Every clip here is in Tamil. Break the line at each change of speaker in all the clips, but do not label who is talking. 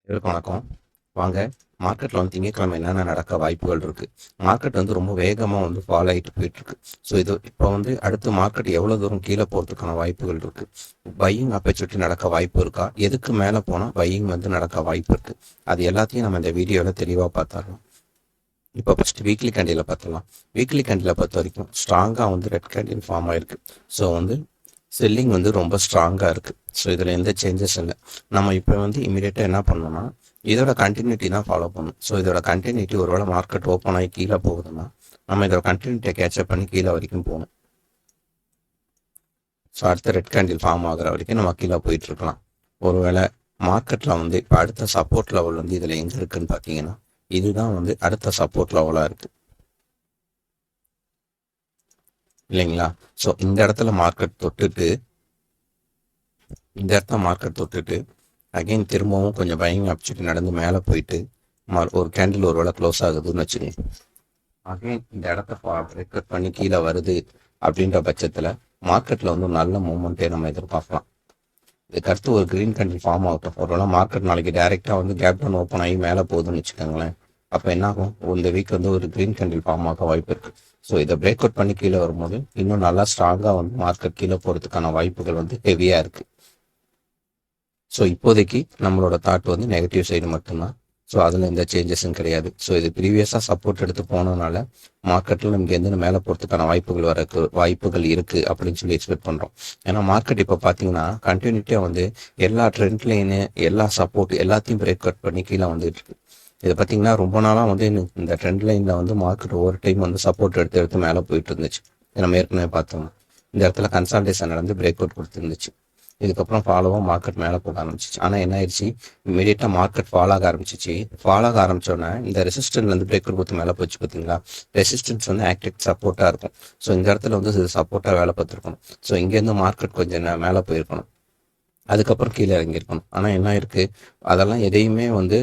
எல்லாருக்கும் வணக்கம். வாங்க மார்க்கெட்டில் வந்து திங்கட்கிழமை என்னென்ன நடக்க வாய்ப்புகள் இருக்குது. மார்க்கெட் வந்து ரொம்ப வேகமாக வந்து ஃபாலோ ஆகிட்டு போயிட்டுருக்கு. ஸோ இது இப்போ வந்து அடுத்து மார்க்கெட் எவ்வளோ தூரம் கீழே போகிறதுக்கான வாய்ப்புகள் இருக்குது. பையிங் ஆப்பர்ச்சுனிட்டி நடக்க வாய்ப்பு இருக்கா, எதுக்கு மேலே போனால் பையிங் வந்து நடக்க வாய்ப்பு இருக்குது, அது எல்லாத்தையும் நம்ம இந்த வீடியோவில் தெளிவாக பார்த்துடலாம். இப்போ ஃபஸ்ட்டு வீக்லி கேண்டில் பார்த்துடலாம். வீக்லி கேண்டில் பொறுத்த வரைக்கும் ஸ்ட்ராங்காக வந்து ரெட் கேண்டில் ஃபார்ம் ஆகிருக்கு. ஸோ வந்து செல்லிங் வந்து ரொம்ப ஸ்ட்ராங்காக இருக்குது. ஸோ இதில் எந்த சேஞ்சஸ் இல்லை. நம்ம இப்போ வந்து இமீடியட்டாக என்ன பண்ணணும்னா இதோட கண்டினியூட்டி தான் ஃபாலோ பண்ணணும். ஸோ இதோட கண்டினியூட்டி ஒருவேளை மார்க்கெட் ஓப்பன் ஆகி கீழே போகுதுன்னா நம்ம இதோட கண்டினியூட்டியை கேட்சப் பண்ணி கீழே வரைக்கும் போகணும். ஸோ அடுத்த ரெட் கேண்டில் ஃபார்ம் ஆகிற வரைக்கும் நம்ம கீழே போயிட்டுருக்கலாம். ஒருவேளை மார்க்கெட்டில் வந்து இப்போ அடுத்த சப்போர்ட் லெவல் வந்து இதில் எங்கே இருக்குதுன்னு பார்த்தீங்கன்னா இதுதான் வந்து அடுத்த சப்போர்ட் லெவலாக இருக்குது இல்லைங்களா. ஸோ இந்த இடத்துல மார்க்கெட் தொட்டுட்டு அகைன் திரும்பவும் கொஞ்சம் பையிங் ஆப்பர்ச்சுனிட்டி நடந்து மேலே போயிட்டு ஒரு கேண்டில் ஒரு வேளை க்ளோஸ் ஆகுதுன்னு வச்சுக்கோங்க. அகைன் இந்த இடத்த பிரேக் அவுட் பண்ணி கீழே வருது அப்படின்ற பட்சத்தில் மார்க்கெட்டில் வந்து நல்ல மூமெண்ட்டே நம்ம எதிர்பார்க்கலாம். இதுக்கு அடுத்து ஒரு க்ரீன் கேண்டில் ஃபார்ம் ஆகட்டும். ஒருவேளை மார்க்கெட் நாளைக்கு டைரெக்டாக வந்து கேப் டவுன் ஓப்பன் ஆகி மேலே போகுதுன்னு வச்சுக்கோங்களேன். அப்போ என்ன ஆகும், இந்த வீக் வந்து ஒரு க்ரீன் கேண்டில் ஃபார்ம் ஆக வாய்ப்பு இருக்குது. ஸோ இதை பிரேக் அவுட் பண்ணி கீழே வரும்போது இன்னும் நல்லா ஸ்ட்ராங்காக வந்து மார்க்கெட் கீழே போகிறதுக்கான வாய்ப்புகள் வந்து ஹெவியாக இருக்குது. ஸோ இப்போதைக்கு நம்மளோட தாட் வந்து நெகட்டிவ் சைடு மட்டும்தான். ஸோ அதில் எந்த சேஞ்சஸும் கிடையாது. ஸோ இது ப்ரீவியஸாக சப்போர்ட் எடுத்து போனதுனால மார்க்கெட்டில் நமக்கு எந்த மேலே போகிறதுக்கான வாய்ப்புகள் இருக்குது அப்படின்னு சொல்லி எக்ஸ்பெக்ட் பண்ணுறோம். ஏன்னா மார்க்கெட் இப்போ பார்த்தீங்கன்னா கண்டினியூட்டியாக வந்து எல்லா ட்ரெண்ட் லைனு எல்லா சப்போர்ட் எல்லாத்தையும் பிரேக் அவுட் பண்ணி கீழே வந்துட்டு இருக்கு. இதை பார்த்தீங்கன்னா ரொம்ப நாளாக வந்து இந்த ட்ரெண்ட் லைனில் வந்து மார்க்கெட் ஒவ்வொரு டைம் வந்து சப்போர்ட் எடுத்து மேலே போயிட்டு இருந்துச்சு. நம்ம ஏற்கனவே பார்த்தோம். இந்த இடத்துல கன்சல்டேஷன் நடந்து பிரேக் அவுட் கொடுத்துருந்துச்சு. இதுக்கப்புறம் ஃபாலோவாக மார்க்கெட் மேலே போக ஆரம்பிச்சிச்சு. ஆனால் என்ன ஆயிடுச்சு, இமீடியட்டாக மார்க்கெட் ஃபாலோ ஆக ஆரம்பிச்சோன்னே இந்த ரெசிஸ்டன்ட்லேருந்து பிரேக் அவுட் கொடுத்து மேலே போச்சு பார்த்தீங்களா. ரெசிஸ்டன்ஸ் வந்து ஆக்டிவ் சப்போர்ட்டாக இருக்கும். ஸோ இந்த இடத்துல வந்து இது சப்போர்ட்டாக வேலை பார்த்துருக்கணும். ஸோ இங்கேருந்து மார்க்கெட் கொஞ்சம் மேலே போயிருக்கணும், அதுக்கப்புறம் கீழே இறங்கியிருக்கணும். ஆனால் என்ன இருக்குது, அதெல்லாம் எதையுமே வந்து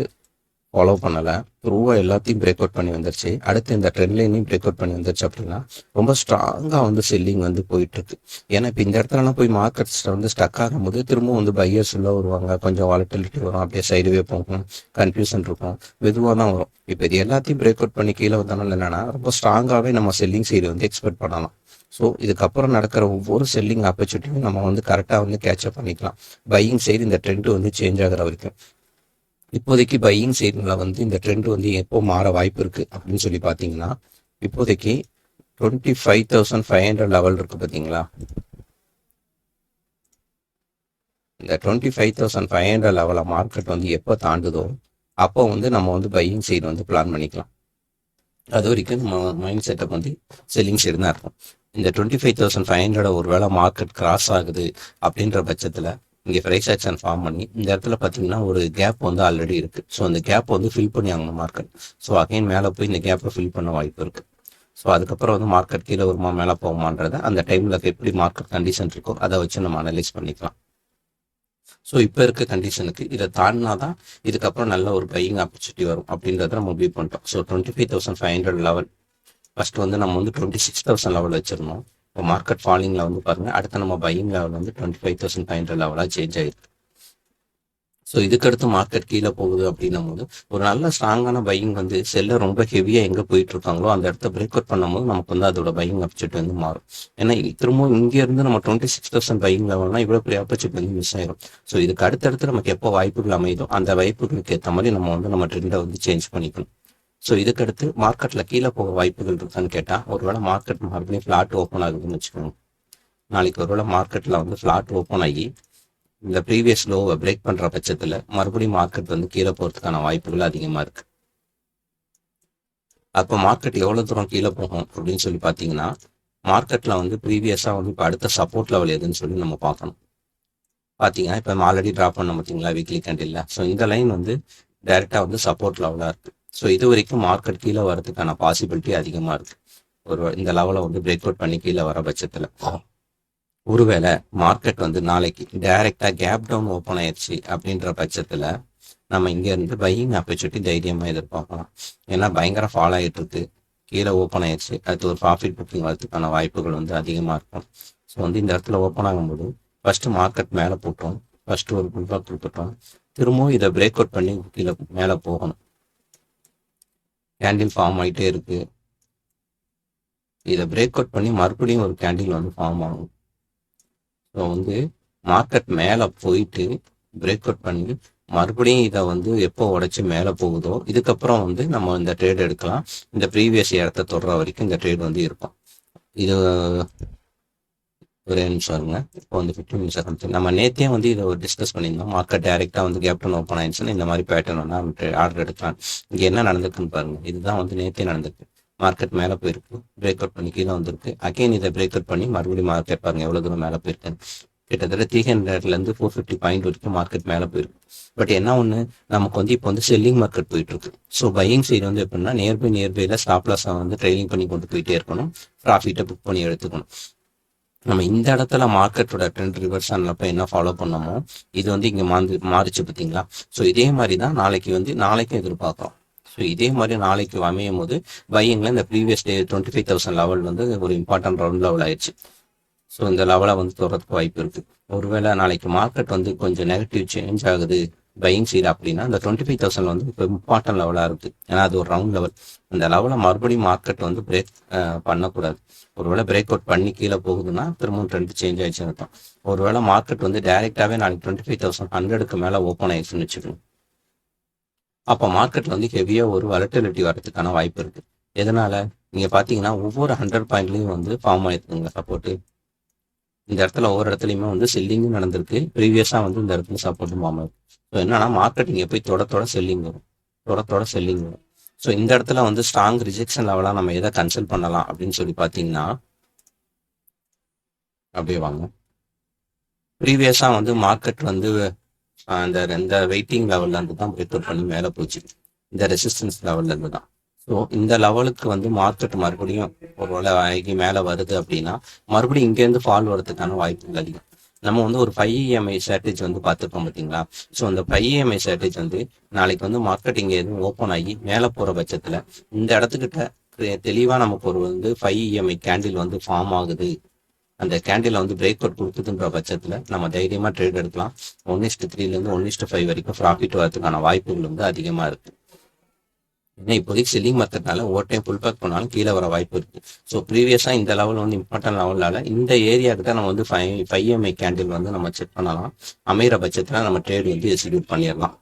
ஃபாலோ பண்ணலை. த்ரூவாக எல்லாத்தையும் பிரேக் அவுட் பண்ணி வந்துருச்சு. அடுத்து இந்த ட்ரெண்ட் லைனையும் பிரேக் அவுட் பண்ணி வந்துருச்சு அப்படின்னா ரொம்ப ஸ்ட்ராங்காக வந்து செல்லிங் வந்து போயிட்டுருக்கு. ஏன்னா இப்போ இந்த இடத்துலலாம் போய் மார்க்கெட்ஸில் வந்து ஸ்டக் ஆகும்போது திரும்ப வந்து பையர்ஸ் உள்ள வருவாங்க, கொஞ்சம் வாலட்டிலிட்டி வரும், அப்படியே சைடுவே போகும், கன்ஃபியூஷன் இருக்கும், மெதுவாக தான் வரும். இப்போ இது எல்லாத்தையும் பிரேக் அவுட் பண்ணி கீழே வந்தாலும் என்னென்னா ரொம்ப ஸ்ட்ராங்காகவே நம்ம செல்லிங் சைடு வந்து எக்ஸ்பெக்ட் பண்ணலாம். ஸோ இதுக்கப்புறம் நடக்கிற ஒவ்வொரு செல்லிங் ஆப்பர்ச்சுனிட்டியும் நம்ம வந்து கரெக்டாக வந்து கேட்சப் பண்ணிக்கலாம். பையிங் சைடு இந்த ட்ரெண்ட் வந்து சேஞ்ச் ஆகிற வரைக்கும். இப்போதைக்கு பையிங் சைடில் வந்து இந்த ட்ரெண்ட் வந்து எப்போ மாற வாய்ப்பு இருக்குது அப்படின்னு சொல்லி பார்த்தீங்கன்னா இப்போதைக்கு 25,500 லெவல் இருக்குது பார்த்தீங்களா. இந்த 25,500 லெவலில் மார்க்கெட் வந்து எப்போ தாண்டுதோ அப்போ வந்து நம்ம வந்து பையிங் சைடு வந்து பிளான் பண்ணிக்கலாம். அது வரைக்கும் நம்ம மைண்ட் செட்டப் வந்து செல்லிங் சைடு தான் இருக்கும். இந்த 25,500 ஒரு வேளை மார்க்கெட் கிராஸ் ஆகுது அப்படின்ற பட்சத்தில் இங்கே ப்ரைஸ் ஆக்ஷன் ஃபார்ம் பண்ணி இந்த இடத்துல பார்த்தீங்கன்னா ஒரு கேப் வந்து ஆல்ரெடி இருக்குது. ஸோ அந்த கேப் வந்து ஃபில் பண்ணி ஆகணும் மார்க்கெட். ஸோ அகைன் மேலே போய் இந்த கேப்பை ஃபில் பண்ண வாய்ப்பு இருக்குது. ஸோ அதுக்கப்புறம் வந்து மார்க்கெட் கீழே வருமா மேலே போகுமான்றதை அந்த டைமில் எப்படி மார்க்கெட் கண்டிஷன் இருக்கோ அதை வச்சு நம்ம அனலைஸ் பண்ணிக்கலாம். ஸோ இப்போ இருக்க கண்டிஷனுக்கு இதை தாண்டினா தான் இதுக்கப்புறம் நல்ல ஒரு பையிங் ஆப்பர்ச்சுனிட்டி வரும் அப்படின்றத நம்ம முடிவு பண்ணிட்டோம். ஸோ 25,500 லெவல் ஃபஸ்ட்டு வந்து நம்ம வந்து 26,000 லெவல் வச்சிருந்தோம். இப்போ மார்க்கெட் ஃபாலிங்கில் வந்து பாருங்கள், அடுத்த நம்ம பையிங் லெவல் வந்து 25,500 லெவலாக சேஞ்ச் ஆகிருக்கு. ஸோ இதுக்கடுத்து மார்க்கெட் கீழே போகுது அப்படின்னும் போது ஒரு நல்ல ஸ்ட்ராங்கான பையிங் வந்து செல்ல ரொம்ப ஹெவியாக எங்கே போயிட்டு இருக்காங்களோ அந்த இடத்த பிரேக் அவுட் பண்ணும்போது நமக்கு வந்து அதோட பையிங் ஆப்பர்ச்சுனிட்டி வந்து மாறும். ஏன்னா திரும்பவும் இங்கேருந்து நம்ம 26,000 பையிங் லெவல்னா இவ்வளோ பெரிய ஆப்பர்ச்சுனிட்டி வந்து மிஸ் ஆயிரும். ஸோ இதுக்கு அடுத்தடுத்து நமக்கு எப்போ வாய்ப்புகள் அமையுதோ அந்த வாய்ப்புகளுக்கு ஏற்ற மாதிரி நம்ம ட்ரெண்டை வந்து சேஞ்ச் பண்ணிக்கணும். ஸோ இதுக்கடுத்து மார்க்கெட்டில் கீழே போக வாய்ப்புகள் இருக்கான்னு கேட்டால் ஒருவேளை மார்க்கெட் மறுபடியும் ஃப்ளாட் ஓப்பன் ஆகுதுன்னு வச்சுக்கோங்க. நாளைக்கு ஒருவேளை மார்க்கெட்டில் வந்து ஃப்ளாட் ஓப்பன் ஆகி இந்த ப்ரீவியஸ் லோவை பிரேக் பண்ணுற பட்சத்தில் மறுபடியும் மார்க்கெட் வந்து கீழே போகிறதுக்கான வாய்ப்புகள் அதிகமாக இருக்குது. அப்போ மார்க்கெட் எவ்வளோ தூரம் கீழே போகும் அப்படின்னு சொல்லி பார்த்தீங்கன்னா மார்க்கெட்டில் வந்து ப்ரீவியஸாக வந்து இப்போ அடுத்த சப்போர்ட் லெவல் எதுன்னு சொல்லி நம்ம பார்க்கணும். பார்த்தீங்கன்னா இப்போ ஆல்ரெடி ட்ராப் பண்ண பார்த்தீங்களா வீக்லி கேண்டில். ஸோ இந்த லைன் வந்து டைரெக்டாக வந்து சப்போர்ட் லெவலாக இருக்குது. ஸோ இது வரைக்கும் மார்க்கெட் கீழே வரதுக்கான பாசிபிலிட்டி அதிகமாக இருக்குது. இந்த லெவலை வந்து பிரேக் அவுட் பண்ணி கீழே வர பட்சத்தில் ஒருவேளை மார்க்கெட் வந்து நாளைக்கு டைரெக்டாக கேப் டவுன் ஓப்பன் ஆயிடுச்சு அப்படின்ற பட்சத்தில் நம்ம இங்கேருந்து பையிங் ஆப்பர்ச்சுனிட்டி தைரியமாக எதிர்பார்க்கலாம். ஏன்னா பயங்கர ஃபாலோ ஆகிட்டு இருக்கு, கீழே ஓப்பன் ஆயிடுச்சு, அடுத்து ஒரு ப்ராஃபிட் புக்கிங் வரதுக்கான வாய்ப்புகள் வந்து அதிகமாக இருக்கும். ஸோ வந்து இந்த இடத்துல ஓப்பன் ஆகும்போது ஃபஸ்ட்டு மார்க்கெட் மேலே போட்டோம், ஃபஸ்ட்டு ஒரு புல் பேக் கொடுத்துட்டோம். திரும்பவும் இதை பிரேக் அவுட் பண்ணி கீழே மேலே போகணும். கேண்டில் ஃபார்ம் ஆகிட்டே இருக்குது. இதை பிரேக் அவுட் பண்ணி மறுபடியும் ஒரு கேண்டில் வந்து ஃபார்ம் ஆகும். ஸோ வந்து மார்க்கெட் மேலே போயிட்டு பிரேக் அவுட் பண்ணி மறுபடியும் இதை வந்து எப்போ உடைச்சி மேலே போகுதோ இதுக்கப்புறம் வந்து நம்ம இந்த ட்ரேட் எடுக்கலாம். இந்த ப்ரீவியஸ் இடத்த தொடுற வரைக்கும் இந்த ட்ரேட் வந்து இருக்கும். இது ஒரே நிமிஷம் இருங்க. இப்போ வந்து 15 நிமிஷம் நம்ம நேற்றே வந்து இதை டிஸ்கஸ் பண்ணியிருந்தோம். மார்க்கெட் டைரெக்டாக வந்து கேப் டவுன் ஓப்பன் ஆயிடுச்சுன்னா இந்த மாதிரி பேட்டர்ன் வந்து ஆர்டர் எடுக்கலாம். இங்கே என்ன நடந்துக்குன்னு பாருங்க. இதுதான் வந்து நேற்றே நடந்திருக்கு. மார்க்கெட் மேலே போயிருக்கு, பிரேக் அவுட் பண்ணி கீழே வந்திருக்கு. அகைன் இதை பிரேக் அவுட் பண்ணி மறுபடியும் மார்க்கெட் பாருங்க எவ்வளோ தூரம் மேலே போயிருக்கு. கிட்டத்தட்ட 300லேருந்து 450 பாயிண்ட் வரைக்கும் மார்க்கெட் மேலே போயிருக்கு. பட் என்ன ஒன்று, நமக்கு வந்து இப்போ வந்து செல்லிங் மார்க்கெட் போயிட்டு இருக்கு. ஸோ பையிங் சைடு வந்து எப்படின்னா நியர்பைல ஸ்டாப் லாஸை வந்து ட்ரெயிலிங் பண்ணி கொண்டு போயிட்டே இருக்கணும். ப்ராஃபிட்டை புக் பண்ணி எடுத்துக்கணும். நம்ம இந்த இடத்துல மார்க்கெட்டோட ட்ரெண்ட் ரிவர்ஸ் ஆனப்போ என்ன ஃபாலோ பண்ணோமோ இது வந்து இங்கே மாறிச்சு பார்த்தீங்களா. ஸோ இதே மாதிரி தான் நாளைக்கும் எதிர்பார்க்குறோம். ஸோ இதே மாதிரி நாளைக்கு அமையும் போது பையிங்கில் இந்த ப்ரீவியஸ் டே 25,000 லெவல் வந்து ஒரு இம்பார்ட்டன்ட் ரவுண்ட் லெவல் ஆயிடுச்சு. ஸோ இந்த லெவலை வந்து தொடர்றதுக்கு வாய்ப்பு இருக்குது. ஒருவேளை நாளைக்கு மார்க்கெட் வந்து கொஞ்சம் நெகட்டிவ் சேஞ்ச் ஆகுது பையிங் சைடு அப்படின்னா இந்த 25,000 வந்து இப்போ இம்பார்ட்டன்ட் லெவலாக இருக்குது. ஏன்னா அது ஒரு ரவுண்ட் லெவல். அந்த லெவலை மறுபடியும் மார்க்கெட் வந்து பிரேக் பண்ணக்கூடாது. ஒருவேளை பிரேக் அவுட் பண்ணி கீழே போகுதுன்னா திரும்பவும் ட்ரெண்ட் சேஞ்ச் ஆயிடுச்சுன்னு அர்த்தம். ஒருவேளை மார்க்கெட் வந்து டைரெக்டாகவே நாளைக்கு 25,100க்கு மேலே ஓப்பன் ஆயிடுச்சுன்னு வச்சுக்கணும். அப்போ மார்க்கெட்டில் வந்து ஹெவியாக ஒரு வாலட்டிலிட்டி வரதுக்கான வாய்ப்பு இருக்குது. எதனால் நீங்கள் பார்த்தீங்கன்னா ஒவ்வொரு 100 பாயிண்ட்லேயும் வந்து ஃபார்ம் ஆயிருக்குங்க சப்போர்ட்டு. இந்த இடத்துல ஒவ்வொரு இடத்துலையுமே வந்து செல்லிங்கும் நடந்திருக்கு. ப்ரீவியஸாக வந்து இந்த இடத்துல சப்போர்ட்டும் ஃபார்ம் ஆயிருக்கு. ஸோ என்னன்னா மார்க்கெட் இங்கே போய் தொடத்தோட செல்லிங் வரும். ஸோ இந்த இடத்துல வந்து ஸ்ட்ராங் ரிஜெக்ஷன் லெவலாக நம்ம எதை கன்சல்ட் பண்ணலாம் அப்படின்னு சொல்லி பார்த்தீங்கன்னா, அப்படியே வாங்க. ப்ரீவியஸாக வந்து மார்க்கெட் வந்து இந்த வெயிட்டிங் லெவல்ல இருந்து தான் பிரேக் அவுட் பண்ணி மேலே போச்சு. இந்த ரெசிஸ்டன்ஸ் லெவல்ல இருந்து தான். ஸோ இந்த லெவலுக்கு வந்து மார்க்கெட் மறுபடியும் ஒரு வேளை ஆகி மேலே வருது அப்படின்னா மறுபடியும் இங்கேருந்து ஃபால் வரதுக்கான வாய்ப்புகள் அதிகம். நம்ம வந்து ஒரு 5 EMI ஸ்ட்ராட்டஜி வந்து பார்த்துருக்கோம் பார்த்தீங்களா. ஸோ அந்த 5 EMI ஸ்ட்ராட்டஜி வந்து நாளைக்கு வந்து மார்க்கெட் இங்கே எதுவும் ஓப்பன் ஆகி மேலே போகிற பட்சத்தில் இந்த இடத்துக்கிட்ட தெளிவாக நமக்கு ஒரு வந்து 5 EMI கேண்டில் வந்து ஃபார்ம் ஆகுது. அந்த கேண்டில் வந்து பிரேக் அவுட் கொடுக்குதுன்ற பட்சத்தில் நம்ம தைரியமாக ட்ரேட் எடுக்கலாம். 1:3 1:5 வரைக்கும் ப்ராஃபிட் வரதுக்கான வாய்ப்புகள் வந்து அதிகமாக இருக்குது. ஏன்னா இப்போதைக்கு செல்லிங் மார்க்கெட்னால ஓவர் டைம் புல் பேக் பண்ணாலும் கீழே வர வாய்ப்பு இருக்கு. ஸோ ப்ரீவியஸாக இந்த லெவல் வந்து இம்பார்ட்டன்ட் லெவலால இந்த ஏரியாவுக்கு தான் நம்ம வந்து 5 EMI கேண்டில் வந்து நம்ம செக் பண்ணலாம். அமைகிற பட்சத்தில் நம்ம ட்ரேட் வந்து எக்ஸிக்யூட் பண்ணிடலாம்.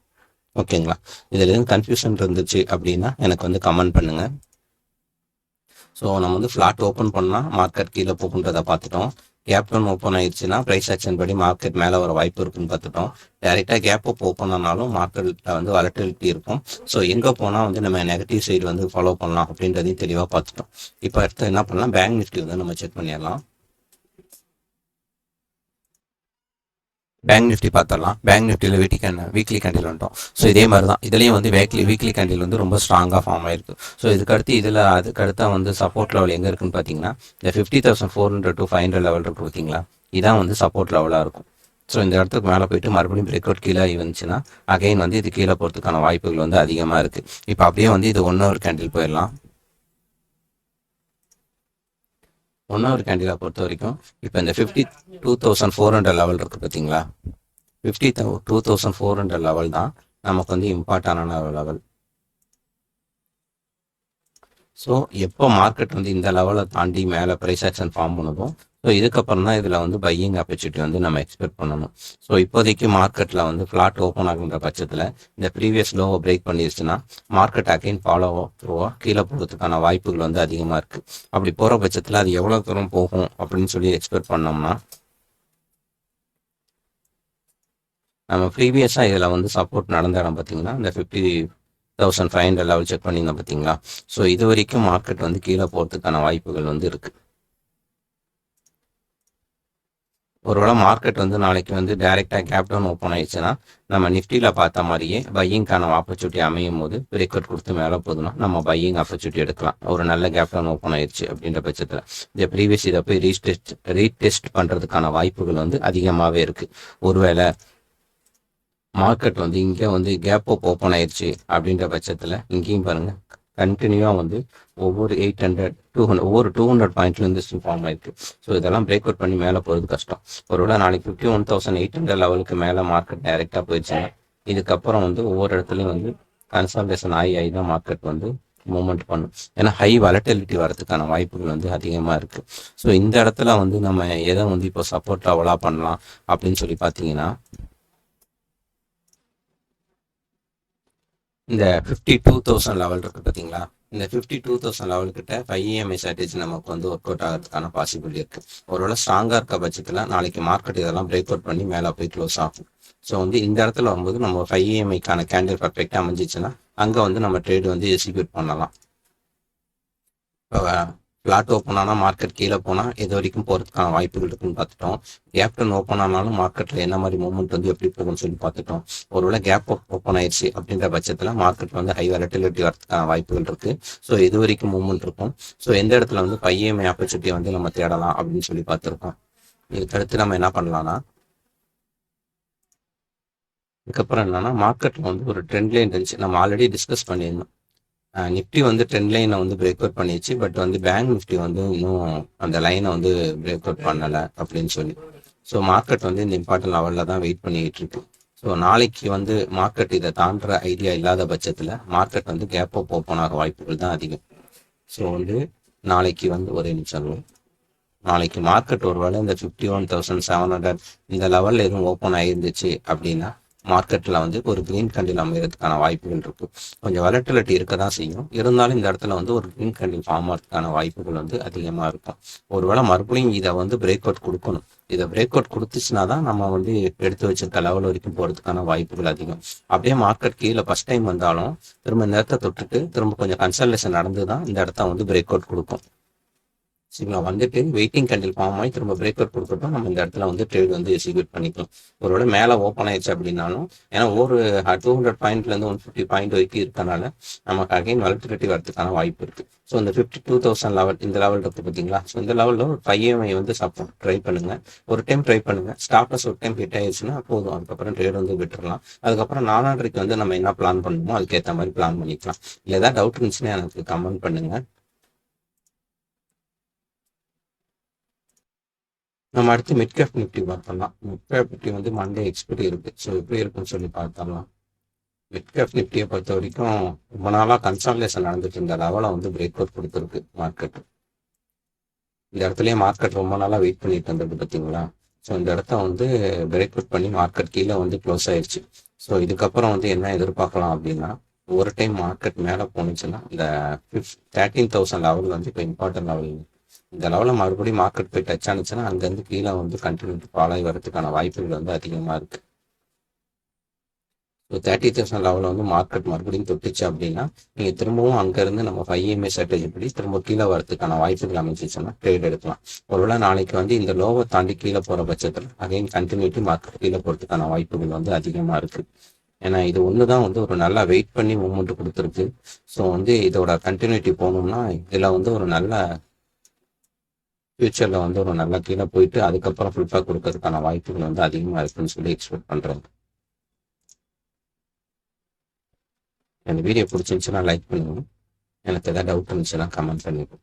ஓகேங்களா. இதில் எதுவும் கன்ஃபியூஷன் இருந்துச்சு அப்படின்னா எனக்கு வந்து கமெண்ட் பண்ணுங்க. ஸோ நம்ம வந்து ஃப்ளாட் ஓப்பன் பண்ணால் மார்க்கெட் கீழே போகுன்றதை பார்த்துட்டோம். கேப் டவுன் ஓப்பன் ஆயிடுச்சுன்னா ப்ரைஸ் ஆக்ஷன் படி மார்க்கெட் மேலே வர வாய்ப்பு இருக்குன்னு பார்த்துட்டோம். டைரெக்டாக கேப் அப் ஓப்பன் ஆனாலும் மார்க்கெட்டில் வந்து வாலட்டிலிட்டி இருக்கும். ஸோ எங்கே போனால் வந்து நம்ம நெகட்டிவ் சைடு வந்து ஃபாலோ பண்ணலாம் அப்படின்றதையும் தெளிவாக பார்த்துட்டோம். இப்போ அடுத்து என்ன பண்ணலாம், பேங்க் நிஃப்டி வந்து நம்ம செக் பண்ணிடலாம். பேங்க் நிஃப்டி பார்த்துடலாம். பேங்க் நிஃப்டியில் வீக்லி கேண்டில் வந்துட்டோம். ஸோ இதே மாதிரி தான் இதுலேயும் வந்து வீக்லி கேண்டில் வந்து ரொம்ப ஸ்ட்ராங்காக ஃபார்ம் ஆயிருக்கு. ஸோ இதுக்கடுத்து அதுக்கடுத்தா வந்து சப்போர்ட் லெவல் எங்கே இருக்குன்னு பார்த்தீங்கன்னா இந்த 50,400 to 500 லெவல் இருக்குது பார்த்தீங்களா. இதான் வந்து சப்போர்ட் லெவலாக இருக்கும். ஸோ இந்த இடத்துக்கு மேலே போயிட்டு மறுபடியும் பிரேக் அவுட் கீழே வந்துச்சுன்னா அகைன் வந்து இது கீழே போகிறதுக்கான வாய்ப்புகள் வந்து அதிகமாக இருக்குது. இப்போ அப்படியே வந்து இது 1 hour கேண்டில் போயிடலாம். 1 hour கேண்டிலை பொறுத்த வரைக்கும் இப்போ இந்த 52,400 லெவல் இருக்குது பார்த்தீங்களா. 52,400 லெவல் தான் நமக்கு வந்து இம்பார்ட்டான லெவல். ஸோ எப்போ மார்க்கெட் வந்து இந்த லெவலை தாண்டி மேலே ப்ரைஸ் ஆக்ஷன் ஃபார்ம் பண்ணுவோம். ஸோ இதுக்கப்புறம் தான் இதில் வந்து பையிங் ஆப்பர்ச்சுனிட்டி வந்து நம்ம எக்ஸ்பெக்ட் பண்ணணும். ஸோ இப்போதைக்கு மார்க்கெட்டில் வந்து ஃப்ளாட் ஓப்பன் ஆகுன்ற பட்சத்தில் இந்த ப்ரீவியஸ் லோவை பிரேக் பண்ணிடுச்சுன்னா மார்க்கெட் அகைன் ஃபாலோ த்ரூவாக கீழே போகிறதுக்கான வாய்ப்புகள் வந்து அதிகமாக இருக்குது. அப்படி போகிற பட்சத்தில் அது எவ்வளோ தூரம் போகும் அப்படின்னு சொல்லி எக்ஸ்பெக்ட் பண்ணோம்னா நம்ம ப்ரீவியஸாக இதில் வந்து சப்போர்ட் நடந்த இடம் பார்த்தீங்கன்னா இந்த 50,500 லெவல் செக் பண்ணியிருந்தோம் பார்த்தீங்களா. ஸோ இது வரைக்கும் மார்க்கெட் வந்து கீழே போகிறதுக்கான வாய்ப்புகள் வந்து இருக்குது. ஒருவேளை மார்க்கெட் வந்து நாளைக்கு வந்து டைரெக்டாக கேப் டவுன் ஓப்பன் ஆயிடுச்சுன்னா நம்ம நிஃப்டியில் பார்த்த மாதிரியே பையிங்கான ஆப்பர்ச்சுனிட்டி அமையும் போது பிரேக் அவுட் கொடுத்து மேலே போதுன்னா நம்ம பையிங் ஆப்பர்ச்சுனிட்டி எடுக்கலாம். ஒரு நல்ல கேப் டவுன் ஓப்பன் ஆயிடுச்சு அப்படின்ற பட்சத்தில் இந்த ப்ரீவியஸ் இதை போய் ரீடெஸ்ட் பண்ணுறதுக்கான வாய்ப்புகள் வந்து அதிகமாகவே இருக்குது. ஒருவேளை மார்க்கெட் வந்து இங்கே வந்து கேப் அப் ஓப்பன் ஆயிடுச்சு அப்படின்ற பட்சத்தில் இங்கேயும் பாருங்கள் கண்டினியூவாக வந்து ஒவ்வொரு 800 200 ஒவ்வொரு 200 பாயிண்ட்லேருந்து ஃபார்ம் ஆயிருக்கு. ஸோ இதெல்லாம் பிரேக் அவுட் பண்ணி மேலே போகிறது கஷ்டம். ஒருவேளை நாளைக்கு 51,800 லெவலுக்கு மேலே மார்க்கெட் டைரெக்டாக போயிடுச்சுன்னா இதுக்கப்புறம் வந்து ஒவ்வொரு இடத்துலையும் வந்து கன்சால்டேஷன் ஆகி தான் மார்க்கெட் வந்து மூவ்மெண்ட் பண்ணும். ஏன்னா ஹை வாலட்டிலிட்டி வரதுக்கான வாய்ப்புகள் வந்து அதிகமாக இருக்குது. ஸோ இந்த இடத்துல வந்து நம்ம எதை வந்து இப்போ சப்போர்ட் அவ்வளோ பண்ணலாம் அப்படின்னு சொல்லி பார்த்தீங்கன்னா, இந்த 52,000 லெவல் இருக்குது பார்த்தீங்களா, இந்த 52,000 லெவல் கிட்ட 5 EMI ஸ்ட்ராட்டஜி நமக்கு வந்து ஒர்க் அவுட் ஆகிறதுக்கான பாசிபிலிட்டி இருக்குது. ஒருவேளை ஸ்ட்ராங்காக இருக்க பட்சத்தில் நாளைக்கு மார்க்கெட் இதெல்லாம் பிரேக் அவுட் பண்ணி மேலே போய் க்ளோஸ் ஆகும். ஸோ வந்து இந்த இடத்துல வரும்போது நம்ம 5 EMIக்கான கேண்டில் பர்ஃபெக்டாக அமைஞ்சிச்சுன்னா அங்கே வந்து நம்ம ட்ரேடு வந்து எக்ஸிக்யூட் பண்ணலாம். இப்போ ஃப்ளாட் ஓப்பன் ஆனால் மார்க்கெட் கீழே போனால் இது வரைக்கும் போகிறதுக்கான வாய்ப்புகள் இருக்குன்னு பார்த்துட்டோம். கேப் டவுன் ஓப்பன் ஆனாலும் மார்க்கெட்டில் என்ன மாதிரி மூவ்மெண்ட் வந்து எப்படி போகும்னு சொல்லி பார்த்துட்டோம். ஒருவேளை கேப் ஓப்பன் ஆயிடுச்சு அப்படின்ற பட்சத்தில் மார்க்கெட் வந்து ஹை வாலட்டிலிட்டி வரதுக்கான வாய்ப்புகள் இருக்குது. ஸோ இது வரைக்கும் மூவ்மெண்ட் இருக்கும். ஸோ எந்த இடத்துல வந்து 5 EMI ஆப்பர்ச்சுனிட்டியை வந்து நம்ம தேடலாம் அப்படின்னு சொல்லி பார்த்துருக்கோம். இதுக்கடுத்து நம்ம என்ன பண்ணலாம்னா, இதுக்கப்புறம் என்னன்னா மார்க்கெட்டில் வந்து ஒரு ட்ரெண்ட் லைன் இருந்துச்சு, நம்ம ஆல்ரெடி டிஸ்கஸ் பண்ணியிருந்தோம். நிஃப்டி வந்து ட்ரெண்ட் லைனை வந்து பிரேக் அவுட் பண்ணிடுச்சு. பட் வந்து பேங்க் நிஃப்டி வந்து இன்னும் அந்த லைனை வந்து பிரேக் அவுட் பண்ணலை அப்படின்னு சொல்லி. ஸோ மார்க்கெட் வந்து இந்த இம்பார்ட்டன்ட் லெவலில் தான் வெயிட் பண்ணிக்கிட்டு இருக்கு. ஸோ நாளைக்கு வந்து மார்க்கெட் இதை தாண்டுற ஐடியா இல்லாத பட்சத்தில் மார்க்கெட் வந்து கேப் அப் ஓப்பன் ஆக வாய்ப்புகள் தான் அதிகம். ஸோ வந்து நாளைக்கு வந்து ஒரே நிமிஷம், நாளைக்கு மார்க்கெட் ஒருவேளை இந்த 51,700 இந்த லெவலில் எதுவும் ஓப்பன் ஆகிருந்துச்சு அப்படின்னா மார்க்கெட்டில் வந்து ஒரு கிரீன் கேண்டில் அமைகிறதுக்கான வாய்ப்புகள் இருக்குது. கொஞ்சம் வாலட்டிலிட்டி இருக்க தான் செய்யும். இருந்தாலும் இந்த இடத்துல வந்து ஒரு கிரீன் கேண்டில் ஃபார்ம் ஆகிறதுக்கான வாய்ப்புகள் வந்து அதிகமாக இருக்கும். ஒருவேளை மறுபடியும் இதை வந்து பிரேக் அவுட் கொடுக்கணும். இதை பிரேக் அவுட் கொடுத்துச்சுன்னா தான் நம்ம வந்து எடுத்து வச்சிருக்க லெவல் வரைக்கும் போகிறதுக்கான வாய்ப்புகள் அதிகம். அப்படியே மார்க்கெட் கீழே ஃபஸ்ட் டைம் வந்தாலும் திரும்ப இந்த இடத்த தொட்டுட்டு திரும்ப கொஞ்சம் கன்சல்டேஷன் நடந்து தான் இந்த இடத்த வந்து பிரேக் அவுட் கொடுக்கும். சரிங்களா, வந்துட்டு வெயிட்டிங் கேண்டில் ஃபார்ம் ஆகி திரும்ப பிரேக் அவுட் கொடுக்கட்டும், நம்ம இந்த இடத்துல வந்து ட்ரேட் வந்து எக்ஸிக்யூட் பண்ணிக்கலாம். ஒருவேளை மேலே ஓப்பன் ஆயிடுச்சு அப்படின்னாலும், ஏன்னா ஒரு 200 பாயிண்ட்லேருந்து 150 பாயிண்ட் வரைக்கும் இருக்கனால நமக்கு அகைன் வாலட்டிலிட்டி வரதுக்கான வாய்ப்பு இருக்குது. ஸோ இந்த 52,000 லெவல் இந்த லெவல் இருக்குது பார்த்தீங்களா. ஸோ இந்த லெவலில் ஒரு 5 EMI வந்து சப்போர்ட் ட்ரை பண்ணுங்கள். ஒரு டைம் ட்ரை பண்ணுங்கள். ஸ்டாப்லஸ் ஒரு டைம் ஹிட் ஆயிடுச்சுன்னா போதும், அதுக்கப்புறம் ட்ரேட் வந்து விட்டுறலாம். அதுக்கப்புறம் 400க்கு வந்து நம்ம என்ன பிளான் பண்ணணுமோ அதுக்கேற்ற மாதிரி பிளான் பண்ணிக்கலாம். இல்லை ஏதாவது டவுட் இருந்துச்சுன்னா எனக்கு கமெண்ட் பண்ணுங்கள். நம்ம அடுத்து மிட் கேப் நிஃப்டி பார்த்தலாம். மிட் கேப் நிஃப்டி வந்து மண்டே எக்ஸ்பைரி இருக்கு. ஸோ எப்படி இருக்குன்னு சொல்லி பார்த்தரலாம். மிட் கேப் நிஃப்டியை பொறுத்த வரைக்கும் ரொம்ப நாளாக கன்சால்டேஷன் நடந்துட்டு இருந்த லெவலை வந்து பிரேக் அவுட் கொடுத்துருக்கு மார்க்கெட். இந்த இடத்துலயே மார்க்கெட் ரொம்ப நாளாக வெயிட் பண்ணிட்டு இருந்தது பார்த்தீங்களா. ஸோ இந்த இடத்த வந்து பிரேக் அவுட் பண்ணி மார்க்கெட் கீழே வந்து க்ளோஸ் ஆயிடுச்சு. ஸோ இதுக்கப்புறம் வந்து என்ன எதிர்பார்க்கலாம் அப்படின்னா, ஒரு டைம் மார்க்கெட் மேலே போணுச்சுன்னா இந்த 13,000 லெவல் வந்து இப்போ இம்பார்ட்டன்ட் லெவல். இந்த லெவலில் மறுபடியும் மார்க்கெட் போய் டச் ஆனிச்சுன்னா அங்கேருந்து கீழே வந்து கண்டினியூ ஃபாலோ வரதுக்கான வாய்ப்புகள் வந்து அதிகமாக இருக்குது. ஸோ 30,000 லெவலில் வந்து மார்க்கெட் மறுபடியும் தொட்டுச்சு அப்படின்னா நீங்கள் திரும்பவும் அங்கேருந்து நம்ம 5 EMI ஸ்ட்ராட்டஜி படி திரும்ப கீழே வரதுக்கான வாய்ப்புகள் அமைச்சிச்சுன்னா ட்ரேட் எடுக்கலாம். ஒருவேளை நாளைக்கு வந்து இந்த லோவை தாண்டி கீழே போகிற பட்சத்தில் அகைன் கண்டினியூட்டி மார்க்கெட் கீழே போகிறதுக்கான வாய்ப்புகள் வந்து அதிகமாக இருக்குது. ஏன்னா இது ஒன்று தான் வந்து ஒரு நல்லா வெயிட் பண்ணி மூவ்மெண்ட் கொடுத்துருக்கு. ஸோ வந்து இதோட கண்டினியூட்டி போகணும்னா இதில் வந்து ஒரு நல்ல ஃபியூச்சரில் வந்து ஒரு நல்லா கீழே போயிட்டு அதுக்கப்புறம் ஃபுல்ஃபாக கொடுக்கறதுக்கான வாய்ப்புகள் வந்து அதிகமாக இருக்குன்னு சொல்லி எக்ஸ்பெக்ட் பண்ணுறேன். இந்த வீடியோ பிடிச்சிருந்துச்சுன்னா லைக் பண்ணுங்க. எனக்கு எதாவது டவுட் இருந்துச்சுன்னா கமெண்ட் பண்ணிடுங்க.